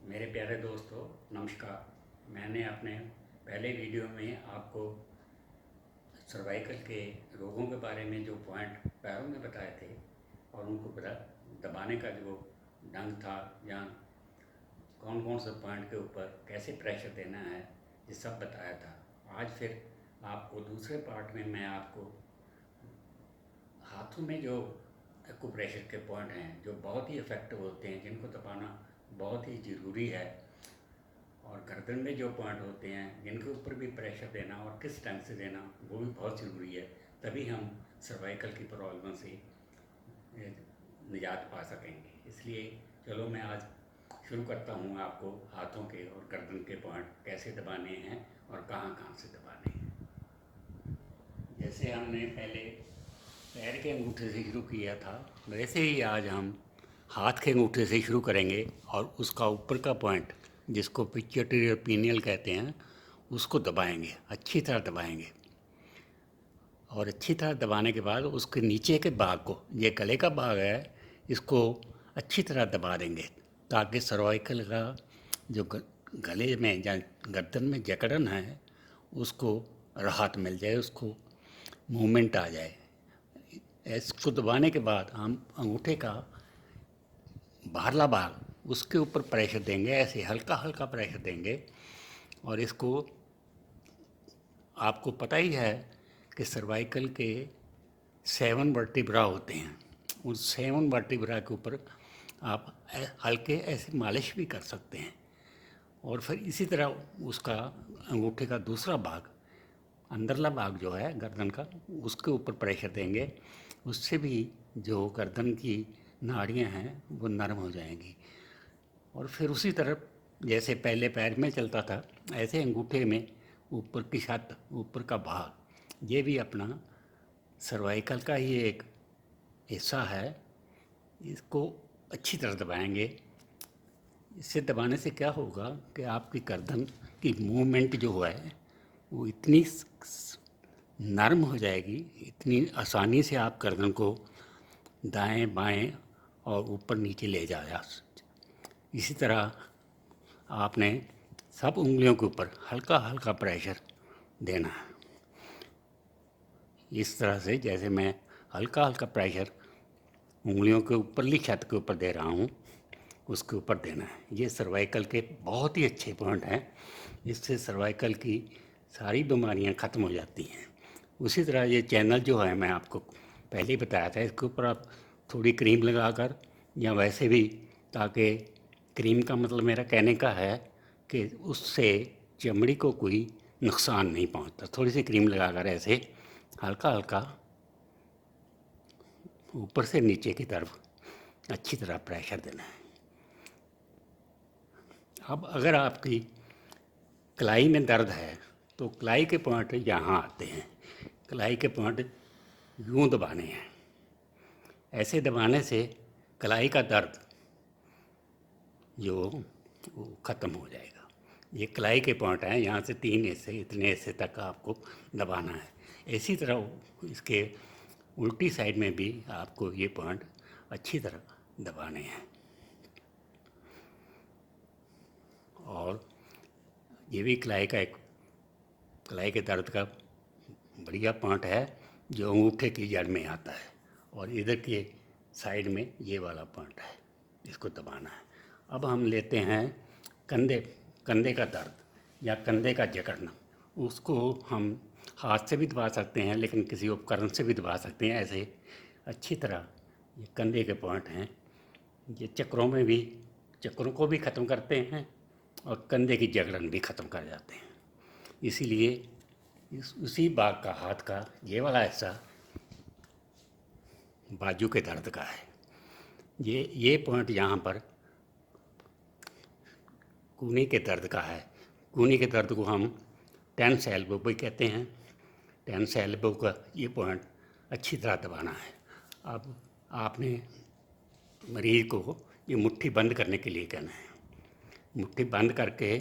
मेरे प्यारे दोस्तों, नमस्कार। मैंने अपने पहले वीडियो में आपको सर्वाइकल के रोगों के बारे में जो पॉइंट पैरों में बताए थे और उनको दबाने का जो ढंग था, या कौन कौन से पॉइंट के ऊपर कैसे प्रेशर देना है, ये सब बताया था। आज फिर आपको दूसरे पार्ट में मैं आपको हाथों में जो एक्यूप्रेशर के पॉइंट हैं जो बहुत ही इफ़ेक्टिव होते हैं, जिनको दबाना बहुत ही ज़रूरी है, और गर्दन में जो पॉइंट होते हैं जिनके ऊपर भी प्रेशर देना और किस ढंग से देना वो भी बहुत ज़रूरी है। तभी हम सर्वाइकल की प्रॉब्लम से निजात पा सकेंगे। इसलिए चलो मैं आज शुरू करता हूँ आपको हाथों के और गर्दन के पॉइंट कैसे दबाने हैं और कहाँ कहाँ से दबाने हैं। जैसे हमने पहले पैर के अंगूठे से शुरू किया था, वैसे ही आज हम हाथ के अंगूठे से शुरू करेंगे और उसका ऊपर का पॉइंट, जिसको पिट्यूटरी और पीनियल कहते हैं, उसको दबाएंगे, अच्छी तरह दबाएंगे। और अच्छी तरह दबाने के बाद उसके नीचे के भाग को, ये गले का भाग है, इसको अच्छी तरह दबा देंगे ताकि सर्वाइकल का जो गले में या गर्दन में जकड़न है उसको राहत मिल जाए, उसको मूवमेंट आ जाए। इसको दबाने के बाद हम अंगूठे का बाहरला भाग, उसके ऊपर प्रेशर देंगे, ऐसे हल्का हल्का प्रेशर देंगे। और इसको आपको पता ही है कि सर्वाइकल के 7 वर्टिब्रा होते हैं। उन 7 वर्टिब्रा के ऊपर आप हल्के ऐसे मालिश भी कर सकते हैं। और फिर इसी तरह उसका अंगूठे का दूसरा भाग, अंदरला भाग जो है गर्दन का, उसके ऊपर प्रेशर देंगे। उससे भी जो गर्दन की नाड़ियाँ हैं वो नरम हो जाएंगी। और फिर उसी तरह जैसे पहले पैर में चलता था, ऐसे अंगूठे में ऊपर की छत, ऊपर का भाग, ये भी अपना सर्वाइकल का ही एक हिस्सा है। इसको अच्छी तरह दबाएंगे। इससे दबाने से क्या होगा कि आपकी गर्दन की मूवमेंट जो है वो इतनी नरम हो जाएगी, इतनी आसानी से आप गर्दन को दाएं बाएं और ऊपर नीचे ले जाया। इसी तरह आपने सब उंगलियों के ऊपर हल्का हल्का प्रेशर देना है। इस तरह से जैसे मैं हल्का हल्का प्रेशर उंगलियों के ऊपरली छत के ऊपर दे रहा हूँ, उसके ऊपर देना है। ये सर्वाइकल के बहुत ही अच्छे पॉइंट हैं। इससे सर्वाइकल की सारी बीमारियाँ ख़त्म हो जाती हैं। उसी तरह ये चैनल जो है, मैं आपको पहले ही बताया था, इसके ऊपर आप थोड़ी क्रीम लगाकर या वैसे भी, ताकि क्रीम का मतलब मेरा कहने का है कि उससे चमड़ी को कोई नुकसान नहीं पहुंचता। थोड़ी सी क्रीम लगाकर ऐसे हल्का हल्का ऊपर से नीचे की तरफ अच्छी तरह प्रेशर देना है। अब अगर आपकी कलाई में दर्द है तो कलाई के पॉइंट यहाँ आते हैं। कलाई के पॉइंट यूँ दबाने हैं। ऐसे दबाने से कलाई का दर्द जो वो ख़त्म हो जाएगा। ये कलाई के पॉइंट हैं, यहाँ से 3 हिस्से, इतने हिस्से तक आपको दबाना है। इसी तरह इसके उल्टी साइड में भी आपको ये पॉइंट अच्छी तरह दबाने हैं। और ये भी कलाई का एक, कलाई के दर्द का बढ़िया पॉइंट है जो अंगूठे की जड़ में आता है, और इधर के साइड में ये वाला पॉइंट है, इसको दबाना है। अब हम लेते हैं कंधे, कंधे का दर्द या कंधे का जकड़ना। उसको हम हाथ से भी दबा सकते हैं, लेकिन किसी उपकरण से भी दबा सकते हैं। ऐसे अच्छी तरह ये कंधे के पॉइंट हैं, ये चक्रों में भी, चक्रों को भी ख़त्म करते हैं और कंधे की जकड़न भी ख़त्म कर जाते हैं। इसीलिए उसी भाग का, हाथ का ये वाला हिस्सा बाजू के दर्द का है। ये पॉइंट यहाँ पर कूहनी के दर्द का है। कूहनी के दर्द को हम टेंस एल्बो भी कहते हैं। टेंस एल्बो का ये पॉइंट अच्छी तरह दबाना है। अब आपने मरीज़ को ये मुट्ठी बंद करने के लिए कहना है। मुट्ठी बंद करके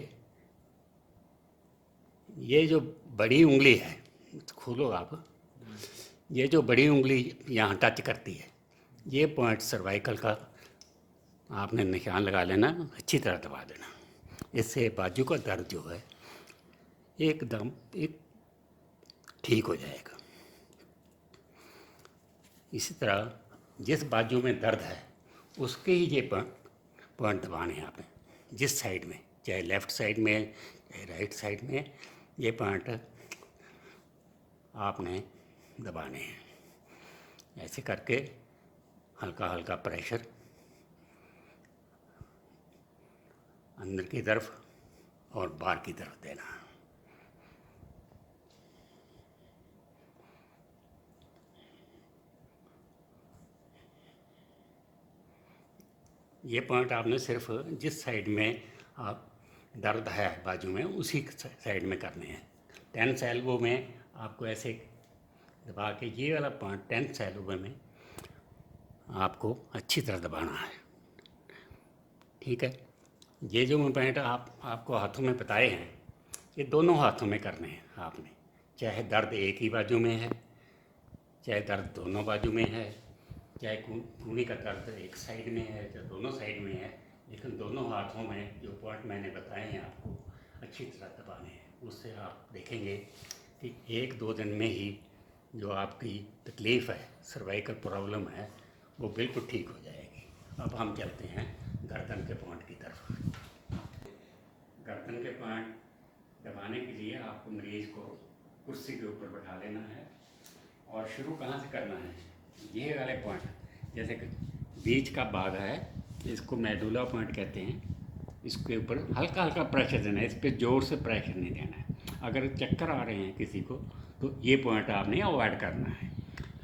ये जो बड़ी उंगली है, खोलो आप, ये जो बड़ी उंगली यहाँ टच करती है, ये पॉइंट सर्वाइकल का आपने निशान लगा लेना, अच्छी तरह दबा देना। इससे बाजू का दर्द जो है एकदम एक ठीक हो जाएगा। इसी तरह जिस बाजू में दर्द है उसके ही ये पॉइंट दबाने हैं आपने, जिस साइड में, चाहे लेफ़्ट साइड में चाहे राइट साइड में, ये पॉइंट आपने दबाने हैं। ऐसे करके हल्का हल्का प्रेशर अंदर की तरफ और बाहर की तरफ देना है। ये पॉइंट आपने सिर्फ जिस साइड में आप दर्द है बाजू में उसी साइड में करने हैं। 10th एल्बो में आपको ऐसे दबा के ये वाला पॉइंट 10th एल्बो में आपको अच्छी तरह दबाना है। ठीक है। ये जो पॉइंट आपको हाथों में बताए हैं, ये दोनों हाथों में करने हैं आपने, चाहे दर्द एक ही बाजू में है, चाहे दर्द दोनों बाजू में है, चाहे कूहनी का दर्द एक साइड में है चाहे दोनों साइड में है, लेकिन दोनों हाथों में जो पॉइंट मैंने बताए हैं आपको अच्छी तरह दबाने हैं। उससे आप देखेंगे कि 1-2 दिन में ही जो आपकी तकलीफ़ है, सर्वाइकल प्रॉब्लम है, वो बिल्कुल ठीक हो जाएगी। अब हम चलते हैं गर्दन के पॉइंट की तरफ। गर्दन के पॉइंट दबाने के लिए आपको मरीज़ को कुर्सी के ऊपर बैठा लेना है और शुरू कहाँ से करना है, ये वाले पॉइंट, जैसे कि बीच का भाग है, इसको मेडुला पॉइंट कहते हैं, इसके ऊपर हल्का हल्का प्रेशर देना है, इस पर ज़ोर से प्रेशर नहीं देना है। अगर चक्कर आ रहे हैं किसी को तो ये पॉइंट आपने अवॉइड करना है।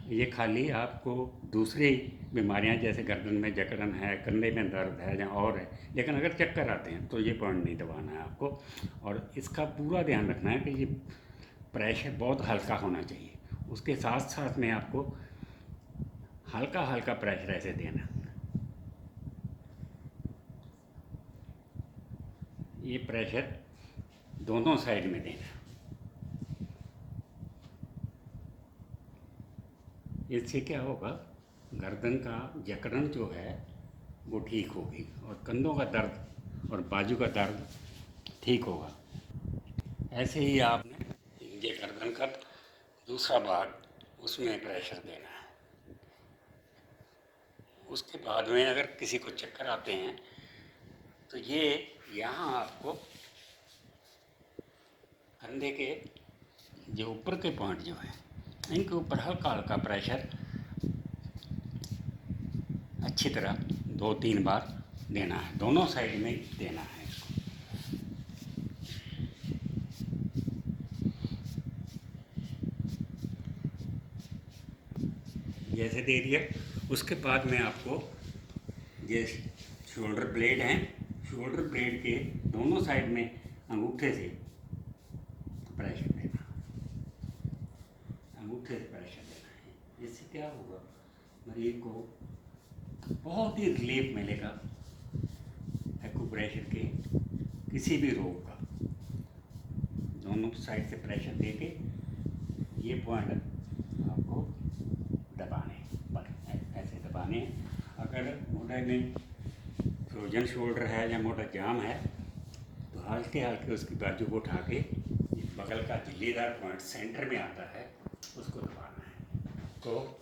ये खाली आपको दूसरी बीमारियां जैसे गर्दन में जकड़न है, कंधे में दर्द है या और है, लेकिन अगर चक्कर आते हैं तो ये पॉइंट नहीं दबाना है आपको। और इसका पूरा ध्यान रखना है कि ये प्रेशर बहुत हल्का होना चाहिए। उसके साथ साथ में आपको हल्का हल्का प्रेशर ऐसे देना, ये प्रेशर दोनों साइड में देना। इससे क्या होगा, गर्दन का जकड़न जो है वो ठीक होगी और कंधों का दर्द और बाजू का दर्द ठीक होगा। ऐसे ही आपने ये गर्दन का दूसरा भाग उसमें प्रेशर देना है। उसके बाद में अगर किसी को चक्कर आते हैं तो ये यहाँ आपको कंधे के जो ऊपर के पॉइंट जो है इनके ऊपर हल्का हल्का प्रेशर अच्छी तरह 2-3 बार देना है, दोनों साइड में देना है इसको। जैसे दे दिया, उसके बाद में आपको ये शोल्डर ब्लेड हैं, शोल्डर ब्लेड के दोनों साइड में अंगूठे से प्रेशर देना, अंगूठे से प्रेशर देना है। इससे क्या होगा, मरीज को बहुत ही रिलीफ मिलेगा एक्यूप्रेशर के किसी भी रोग का। दोनों साइड से प्रेशर देके ये पॉइंट आपको दबाने पर ऐसे दबाने। अगर मोटा में फ्रोजन शोल्डर है या मोटा जाम है तो हल्के हल्के उसकी बाजू को उठा के बगल का झिल्लीदार पॉइंट सेंटर में आता है उसको दबाना है। तो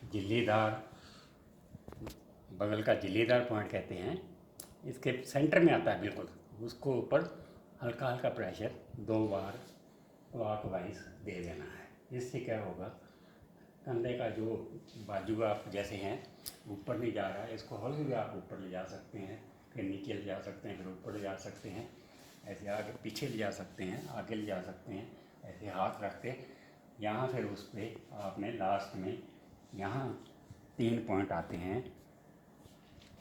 झिल्लीदार, बगल का झिल्लीदार पॉइंट कहते हैं, इसके सेंटर में आता है बिल्कुल, उसको ऊपर हल्का हल्का प्रेशर 2 बार क्लॉकवाइज दे देना है। इससे क्या होगा, कंधे का जो बाजू आप जैसे हैं ऊपर नहीं जा रहा है, इसको हौली भी आप ऊपर ले जा सकते हैं, फिर नीचे ले जा सकते हैं, फिर ऊपर ले जा सकते हैं, ऐसे आगे पीछे ले जा सकते हैं, आगे ले जा सकते हैं, ऐसे हाथ रख के यहाँ फिर उस पर आपने लास्ट में यहाँ 3 पॉइंट आते हैं,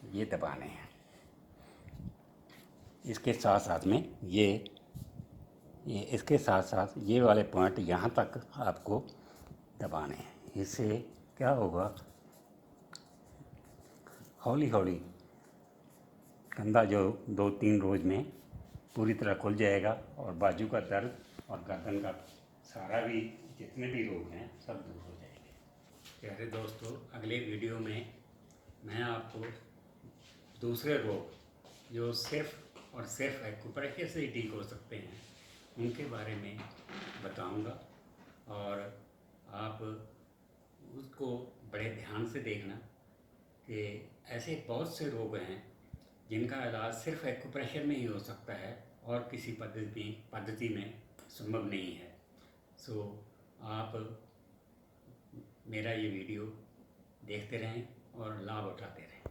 ये दबाने हैं। इसके साथ साथ में ये इसके साथ साथ ये वाले पॉइंट यहाँ तक आपको दबाने हैं। इससे क्या होगा, हौली हौली कंधा जो 2-3 रोज में पूरी तरह खुल जाएगा और बाजू का दर्द और गर्दन का सारा भी जितने भी रोग हैं सब दूर हो जाएंगे। प्यारे दोस्तों, अगले वीडियो में मैं आपको दूसरे रोग जो सिर्फ और सिर्फ एक्यूप्रेशर से ही ठीक हो सकते हैं उनके बारे में बताऊंगा, और आप उसको बड़े ध्यान से देखना कि ऐसे बहुत से रोग हैं जिनका इलाज सिर्फ एक्यूप्रेशर में ही हो सकता है और किसी पद्धति में संभव नहीं है। सो आप मेरा ये वीडियो देखते रहें और लाभ उठाते रहें।